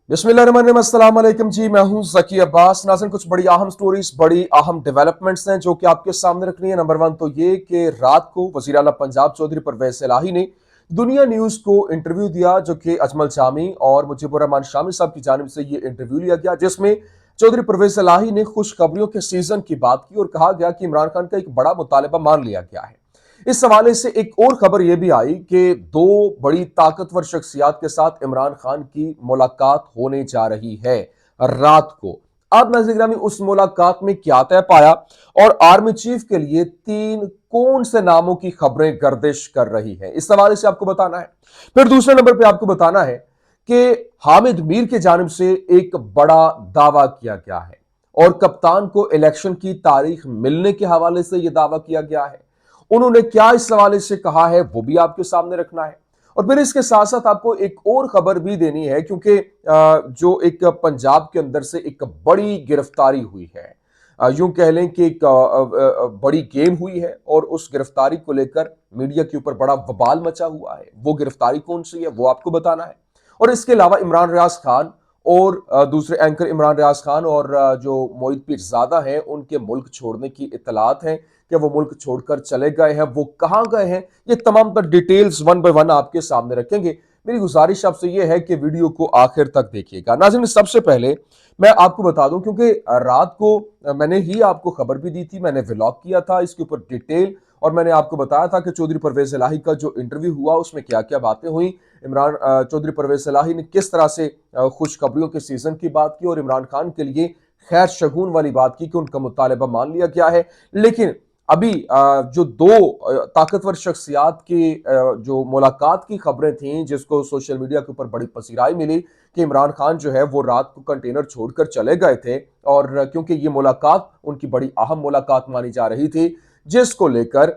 बिस्मिल्लाहिर्रहमानिर्रहीम, अस्सलाम वालेकुम जी। मैं हूं ज़की अब्बास। नाज़रीन, कुछ बड़ी अहम स्टोरीज, बड़ी अहम डेवलपमेंट्स हैं जो कि आपके सामने रखनी है। नंबर वन तो ये कि रात को वज़ीर आला पंजाब चौधरी परवेज़ इलाही ने दुनिया न्यूज़ को इंटरव्यू दिया, जो कि अजमल जामी और मुजीबुर रहमान शामी साहब की जानिब से ये इंटरव्यू लिया गया, जिसमें चौधरी परवेज़ इलाही ने खुशखबरियों के सीजन की बात की और कहा गया कि इमरान खान का एक बड़ा मुतालबा मान लिया गया है। इस हवाले से एक और खबर यह भी आई कि दो बड़ी ताकतवर शख्सियात के साथ इमरान खान की मुलाकात होने जा रही है रात को। अब नाज़रीन गिरामी, उस मुलाकात में क्या तय पाया और आर्मी चीफ के लिए तीन कौन से नामों की खबरें गर्दिश कर रही हैं, इस हवाले से आपको बताना है। फिर दूसरे नंबर पे आपको बताना है कि हामिद मीर के जानिब से एक बड़ा दावा किया गया है और कप्तान को इलेक्शन की तारीख मिलने के हवाले से यह दावा किया गया है। उन्होंने क्या इस हवाले से कहा है वो भी आपके सामने रखना है। और फिर इसके साथ साथ आपको एक और खबर भी देनी है, क्योंकि जो एक पंजाब के अंदर से एक बड़ी गिरफ्तारी हुई है, यूं कह लें कि एक बड़ी गेम हुई है और उस गिरफ्तारी को लेकर मीडिया के ऊपर बड़ा बवाल मचा हुआ है। वो गिरफ्तारी कौन सी है वो आपको बताना है। और इसके अलावा इमरान रियाज खान और दूसरे एंकर इमरान रियाज खान और जो मोहित पीरजादा हैं, उनके मुल्क छोड़ने की इत्तलात हैं कि वो मुल्क छोड़कर चले गए हैं। वो कहां गए हैं, ये तमाम तर डिटेल्स वन बाय वन आपके सामने रखेंगे। मेरी गुजारिश आपसे ये है कि वीडियो को आखिर तक देखिएगा। नाज़रीन, सबसे पहले मैं आपको बता दूं, क्योंकि रात को मैंने ही आपको खबर भी दी थी, मैंने व्लॉग किया था इसके ऊपर डिटेल, और मैंने आपको बताया था कि चौधरी परवेज इलाही का जो इंटरव्यू हुआ उसमें क्या क्या बातें हुई। इमरान चौधरी परवेज इलाही ने किस तरह से खुशखबरियों के सीजन की बात की और इमरान खान के लिए खैर शगुन वाली बात की कि उनका मुतालबा मान लिया गया है। लेकिन अभी जो दो ताकतवर शख्सियात की जो मुलाकात की खबरें थीं, जिसको सोशल मीडिया के ऊपर बड़ी पसीराई मिली कि इमरान खान जो है वो रात को कंटेनर छोड़कर चले गए थे, और क्योंकि ये मुलाकात उनकी बड़ी अहम मुलाकात मानी जा रही थी, जिसको लेकर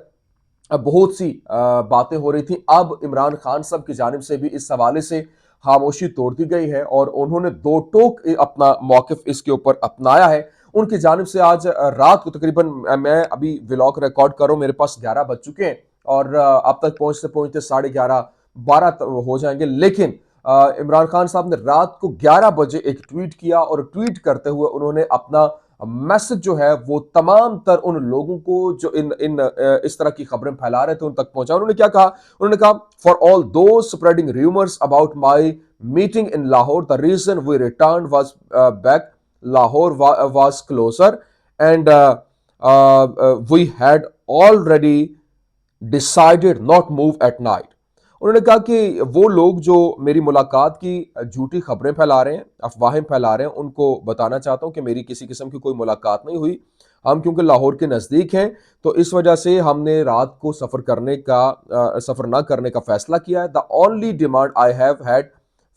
बहुत सी बातें हो रही थी। अब इमरान खान साहब की जानिब से भी इस हवाले से खामोशी तोड़ दी गई है और उन्होंने दो टोक अपना मौकिफ इसके ऊपर अपनाया है। उनकी जानिब से आज रात को तकरीबन, मैं अभी व्लॉग रिकॉर्ड कर रहा हूं, मेरे पास 11 बज चुके हैं और अब तक पहुंचते पहुंचते 11:30 12 हो जाएंगे। लेकिन इमरान खान साहब ने रात को 11 बजे एक ट्वीट किया और ट्वीट करते हुए उन्होंने अपना मैसेज जो है वो तमाम तर उन लोगों को जो इन इन इस तरह की खबरें फैला रहे थे उन तक पहुंचा। उन्होंने क्या कहा? उन्होंने कहा, for all those spreading rumours about my meeting in Lahore, the reason we return was back Lahore was closer and we had already decided not move at night. उन्होंने कहा कि वो लोग जो मेरी मुलाकात की झूठी खबरें फैला रहे हैं, अफवाहें फैला रहे हैं, उनको बताना चाहता हूं कि मेरी किसी किस्म की कोई मुलाकात नहीं हुई। हम क्योंकि लाहौर के नज़दीक हैं तो इस वजह से हमने रात को सफ़र ना करने का फैसला किया है। The only demand I have had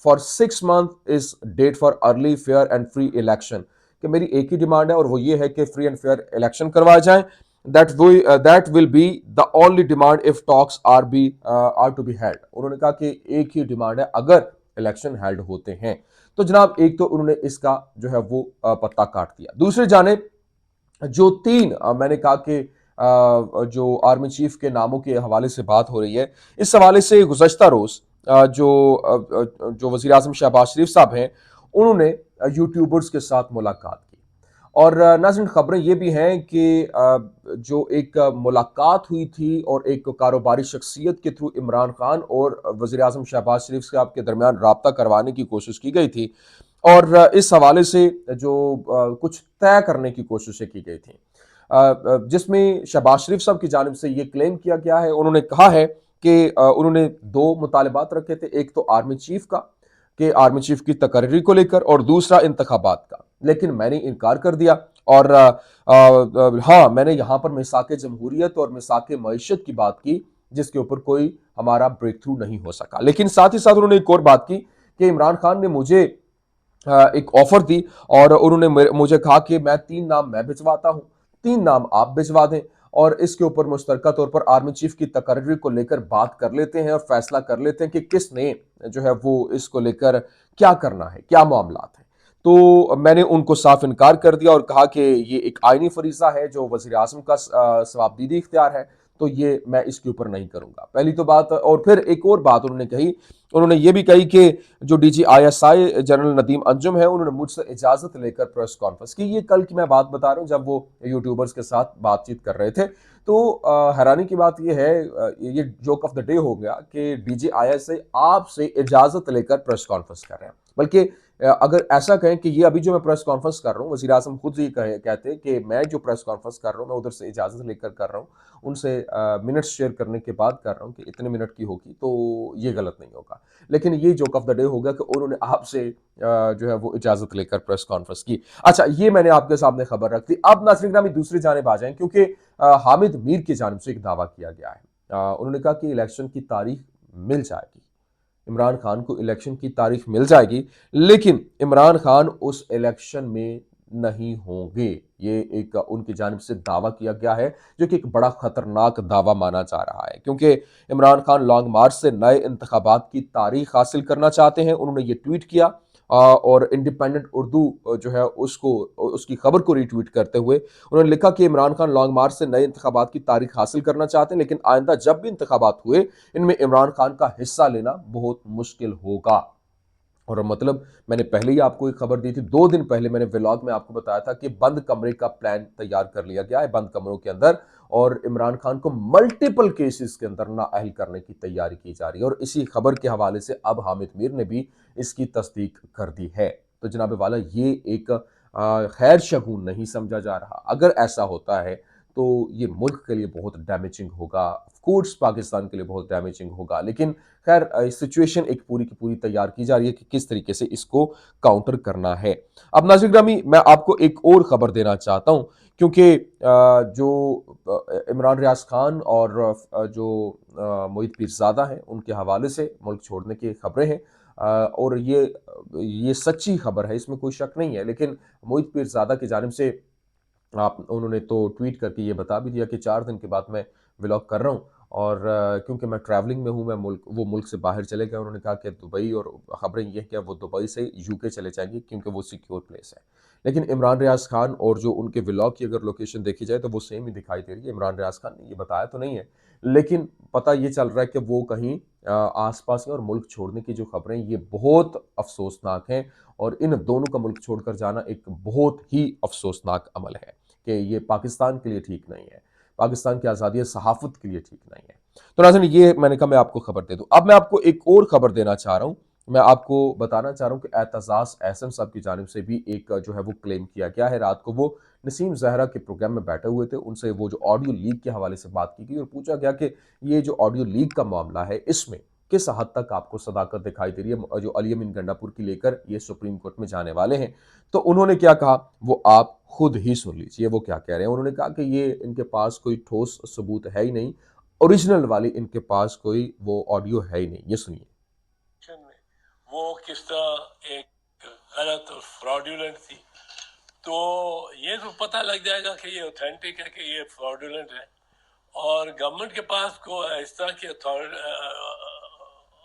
for 6 month is date for early fair and free election, कि मेरी एक ही डिमांड है और वो ये है कि फ्री एंड फेयर इलेक्शन करवाए जाएं। that will be the only demand if talks are to be held। उन्होंने कहा कि एक ही डिमांड है अगर इलेक्शन हेल्ड होते हैं। तो जनाब, एक तो उन्होंने इसका जो है वो पत्ता काट दिया। दूसरी जानिब जो तीन मैंने कहा कि जो आर्मी चीफ के नामों के हवाले से बात हो रही है, इस हवाले से गुज़श्ता रोज जो वज़ीर आज़म शहबाज शरीफ साहब हैं, उन्होंने यूट्यूबर्स के साथ मुलाकात की। और नाज़रीन, खबरें ये भी हैं कि जो एक मुलाकात हुई थी और एक कारोबारी शख्सियत के थ्रू इमरान खान और वज़ीर आज़म शहबाज शरीफ साहब के दरमियान राब्ता करवाने की कोशिश की गई थी और इस हवाले से जो कुछ तय करने की कोशिशें की गई थी, जिसमें शहबाज शरीफ साहब की जानिब से ये क्लेम किया गया है, उन्होंने कहा है कि उन्होंने दो मुतालबात रखे थे, एक तो आर्मी चीफ का कि आर्मी चीफ की तकर्री को लेकर और दूसरा इंतखाबात का। लेकिन मैंने इनकार कर दिया और हाँ, मैंने यहाँ पर मिसाक जमहूरियत और मिसाक मईशत की बात की, जिसके ऊपर कोई हमारा ब्रेक थ्रू नहीं हो सका। लेकिन साथ ही साथ उन्होंने एक और बात की कि इमरान खान ने मुझे एक ऑफर दी और उन्होंने मुझे कहा कि मैं 3 नाम मैं भिजवाता हूं, 3 नाम आप भिजवा दें और इसके ऊपर मुश्तरका तौर पर आर्मी चीफ की तकर्री को लेकर बात कर लेते हैं और फैसला कर लेते हैं कि किसने जो है वो इसको लेकर क्या करना है, क्या मामलात है। तो मैंने उनको साफ इनकार कर दिया और कहा कि ये एक आईनी फरीजा है जो वज़ीर आज़म का सवाबदीदी इख्तियार है, तो ये मैं इसके ऊपर नहीं करूंगा, पहली तो बात। और फिर एक और बात उन्होंने कही انہوں نے یہ بھی کہی کہ جو D G I S I general Nadeem Anjum ہے انہوں نے مجھ سے اجازت لے کر پریس کانفرنس کی. یہ کل کی میں بات بتا رہا ہوں جب وہ یوٹیوبرز کے ساتھ بات چیت کر رہے تھے. تو حیرانی کی بات یہ ہے, یہ جوک آف دا ڈے ہو گیا کہ ڈی جی آئی ایس آئی آپ سے اجازت لے کر پریس کانفرنس کر رہے ہیں. بلکہ اگر ایسا کہیں کہ یہ ابھی جو میں پریس کانفرنس کر رہا ہوں, وزیر اعظم خود ہی کہتے کہ میں جو پریس کانفرنس کر رہا ہوں میں ادھر سے اجازت لے کر رہا ہوں, ان سے منٹس شیئر کرنے کے بعد کر رہا ہوں کہ اتنے منٹ کی ہوگی, تو یہ غلط نہیں ہوگا. لیکن یہ جوک آف دا ڈے ہو گیا کہ انہوں نے آپ سے جو ہے وہ اجازت لے کر پریس کانفرنس کی. اچھا, یہ میں نے آپ کے سامنے خبر رکھ دی. اب ناظرین گرامی دوسری جانب آ جائیں, کیونکہ حامد میر کی جانب سے ایک دعویٰ کیا گیا ہے. انہوں نے کہا کہ الیکشن کی تاریخ مل جائے گی, عمران خان کو الیکشن کی تاریخ مل جائے گی, لیکن عمران خان اس الیکشن میں نہیں ہوں گے. یہ ایک ان کی جانب سے دعویٰ کیا گیا ہے جو کہ ایک بڑا خطرناک دعویٰ مانا جا رہا ہے, کیونکہ عمران خان لانگ مارچ سے نئے انتخابات کی تاریخ حاصل کرنا چاہتے ہیں. انہوں نے یہ ٹویٹ کیا اور انڈیپینڈنٹ اردو جو ہے اس کی خبر کو ری ٹویٹ کرتے ہوئے انہوں نے لکھا کہ عمران خان لانگ مارچ سے نئے انتخابات کی تاریخ حاصل کرنا چاہتے ہیں, لیکن آئندہ جب بھی انتخابات ہوئے ان میں عمران خان کا حصہ لینا بہت مشکل ہوگا. اور مطلب میں نے پہلے ہی آپ کو ایک خبر دی تھی, 2 دن پہلے میں نے ولاگ میں آپ کو بتایا تھا کہ بند کمرے کا پلان تیار کر لیا گیا ہے, بند کمروں کے اندر, اور عمران خان کو ملٹیپل کیسز کے اندر نااہل کرنے کی تیاری کی جا رہی ہے. اور اسی خبر کے حوالے سے اب حامد میر نے بھی اس کی تصدیق کر دی ہے. تو جناب والا یہ ایک خیر شگون نہیں سمجھا جا رہا. اگر ایسا ہوتا ہے تو یہ ملک کے لیے بہت ڈیمیجنگ ہوگا, آف کورس پاکستان کے لیے بہت ڈیمیجنگ ہوگا. لیکن خیر سچویشن ایک پوری کی پوری تیار کی جا رہی ہے کہ کس طریقے سے اس کو کاؤنٹر کرنا ہے. اب ناظرین گرامی میں آپ کو ایک اور خبر دینا چاہتا ہوں, کیونکہ جو عمران ریاض خان اور جو محیط پیرزادہ ہیں ان کے حوالے سے ملک چھوڑنے کی خبریں ہیں, اور یہ سچی خبر ہے, اس میں کوئی شک نہیں ہے. لیکن محیط پیرزادہ کی جانب سے انہوں نے تو ٹویٹ کر کے یہ بتا بھی دیا کہ 4 دن کے بعد میں ولاگ کر رہا ہوں, اور کیونکہ میں ٹریولنگ میں ہوں, وہ ملک سے باہر چلے گئے. انہوں نے کہا کہ دبئی, اور خبریں یہ کہ وہ دبئی سے یو کے چلے جائیں گے کیونکہ وہ سیکیور پلیس ہے. لیکن عمران ریاض خان اور جو ان کے ولاگ کی اگر لوکیشن دیکھی جائے تو وہ سیم ہی دکھائی دے رہی ہے. عمران ریاض خان نے یہ بتایا تو نہیں ہے, لیکن پتہ یہ چل رہا ہے کہ وہ کہیں آس پاس ہیں, اور ملک چھوڑنے کی جو خبریں یہ بہت افسوسناک ہیں, اور ان دونوں کا ملک چھوڑ کر جانا ایک بہت ہی افسوسناک عمل ہے کہ یہ پاکستان کے لیے ٹھیک نہیں ہے, پاکستان کی آزادی صحافت کے لیے ٹھیک نہیں ہے. تو ناظرین یہ میں نے کہا میں آپ کو خبر دے دوں. اب میں آپ کو ایک اور خبر دینا چاہ رہا ہوں. میں آپ کو بتانا چاہ رہا ہوں کہ اعتزاز احسن صاحب کی جانب سے بھی ایک جو ہے وہ کلیم کیا گیا ہے. رات کو وہ نسیم زہرا کے پروگرام میں بیٹھے ہوئے تھے, ان سے وہ جو آڈیو لیک کے حوالے سے بات کی گئی اور پوچھا گیا کہ یہ جو آڈیو لیک کا معاملہ ہے اس میں کس حد تک آپ کو صداقت دکھائی دے رہی ہے, جو علی امین گنڈا پور کی لے کر یہ سپریم کورٹ میں جانے والے ہیں. تو انہوں نے کیا کہا وہ آپ خود ہی سن لیجئے وہ کیا کہہ رہے ہیں. انہوں نے کہا کہ یہ ان کے پاس کوئی ٹھوس ثبوت ہے ہی نہیں, اوریجنل والی ان کے پاس کوئی وہ آڈیو ہے ہی نہیں. یہ سنیے. وہ کس طرح ایک غلط اور فراڈولنٹ تھی, تو یہ تو پتہ لگ جائے گا کہ یہ اوتھینٹک ہے کہ یہ فراڈولنٹ ہے. اور گورنمنٹ کے پاس کو اس طرح کی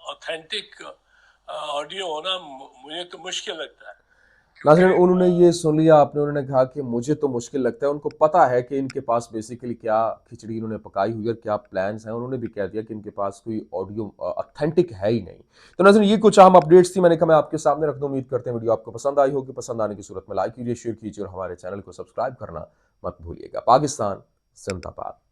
اوتھینٹک آڈیو ہونا مجھے تو مشکل لگتا ہے. ناظرین انہوں نے یہ سن لیا آپ نے, انہوں نے کہا کہ مجھے تو مشکل لگتا ہے. ان کو پتا ہے کہ ان کے پاس بیسیکلی کیا کھچڑی انہوں نے پکائی ہوئی ہے اور کیا پلانز ہیں. انہوں نے بھی کہہ دیا کہ ان کے پاس کوئی آڈیو اتھینٹک ہے ہی نہیں. تو ناظرین یہ کچھ اہم اپڈیٹس تھی, میں نے کہا میں آپ کے سامنے رکھ دوں. امید کرتے ہیں ویڈیو آپ کو پسند آئی ہوگی. پسند آنے کی صورت میں لائک کیجیے, شیئر کیجیے اور ہمارے چینل کو سبسکرائب کرنا مت بھولیے گا. پاکستان زندہ باد.